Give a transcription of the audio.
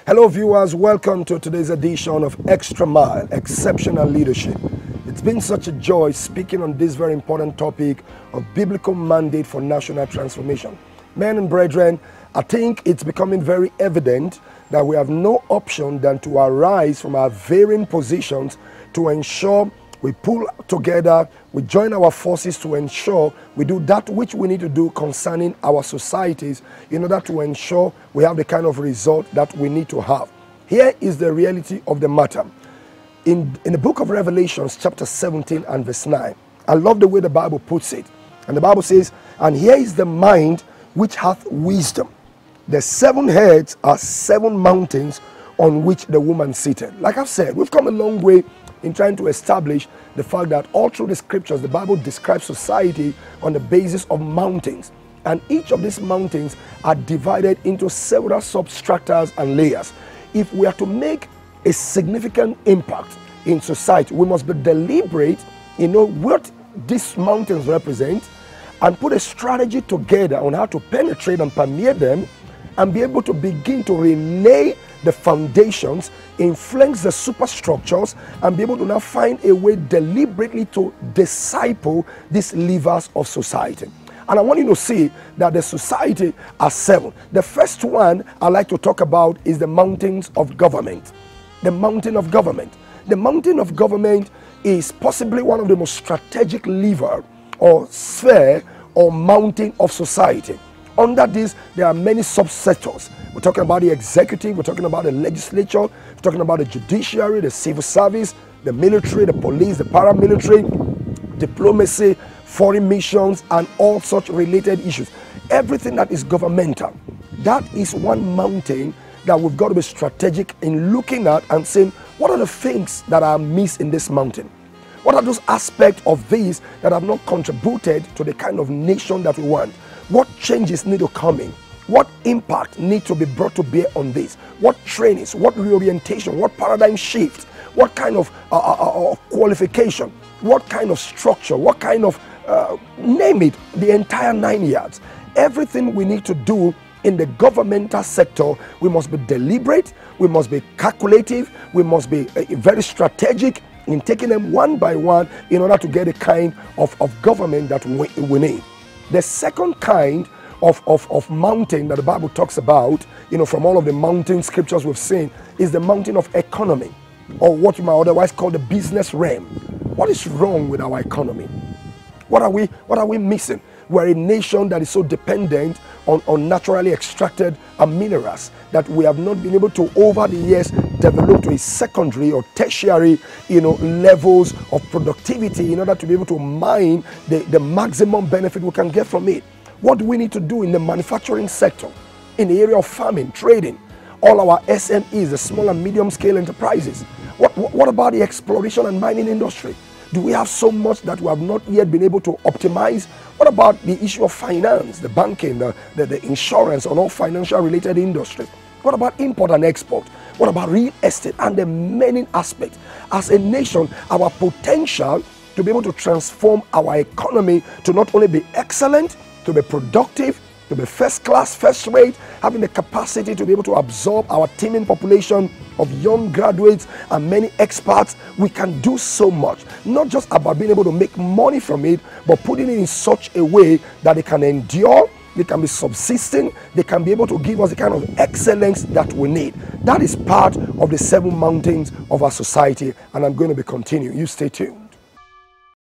Hello viewers, welcome to today's edition of Extra Mile, Exceptional Leadership. It's been such a joy speaking on this very important topic of biblical mandate for national transformation. Men and brethren, I think it's becoming very evident that we have no option than to arise from our varying positions to ensure we pull together, we join our forces to ensure we do that which we need to do concerning our societies in order to ensure we have the kind of result that we need to have. Here is the reality of the matter. In the book of Revelations, chapter 17 and verse 9, I love the way the Bible puts it. And the Bible says, "And here is the mind which hath wisdom. The 7 heads are 7 mountains on which the woman seated." Like I've said, we've come a long way in trying to establish the fact that all through the scriptures, the Bible describes society on the basis of mountains. And each of these mountains are divided into several substructures and layers. If we are to make a significant impact in society, we must be deliberate, what these mountains represent, and put a strategy together on how to penetrate and permeate them and be able to begin to relay the foundations, influence the superstructures, and be able to now find a way deliberately to disciple these levers of society. And I want you to see that the society are 7. The first one I like to talk about is the mountains of government. The mountain of government. The mountain of government is possibly one of the most strategic lever or sphere or mountain of society. Under this, there are many subsectors. We're talking about the executive, we're talking about the legislature, we're talking about the judiciary, the civil service, the military, the police, the paramilitary, diplomacy, foreign missions, and all such related issues. Everything that is governmental, that is one mountain that we've got to be strategic in looking at and saying, what are the things that are missed in this mountain? What are those aspects of these that have not contributed to the kind of nation that we want? What changes need to come in? What impact need to be brought to bear on this? What trainings, what reorientation, what paradigm shift, what kind of qualification, what kind of structure, what kind of, name it, the entire 9 yards. Everything we need to do in the governmental sector, we must be deliberate, we must be calculative, we must be very strategic in taking them one by one in order to get a kind of government that we need. The second kind of mountain that the Bible talks about, from all of the mountain scriptures we've seen, is the mountain of economy, or what you might otherwise call the business realm. What is wrong with our economy? What are we missing? We're a nation that is so dependent on naturally extracted minerals that we have not been able to, over the years, develop to a secondary or tertiary, levels of productivity in order to be able to mine the maximum benefit we can get from it. What do we need to do in the manufacturing sector, in the area of farming, trading, all our SMEs, the small and medium scale enterprises? What about the exploration and mining industry? Do we have so much that we have not yet been able to optimize? What about the issue of finance, the banking, the insurance, and all financial related industries? What about import and export? What about real estate and the many aspects? As a nation, our potential to be able to transform our economy to not only be excellent, to be productive, to be first class, first rate, having the capacity to be able to absorb our teeming population of young graduates and many experts. We can do so much, not just about being able to make money from it, but putting it in such a way that it can endure, they can be subsisting, they can be able to give us the kind of excellence that we need. That is part of the 7 mountains of our society, and I'm going to be continuing. You stay tuned.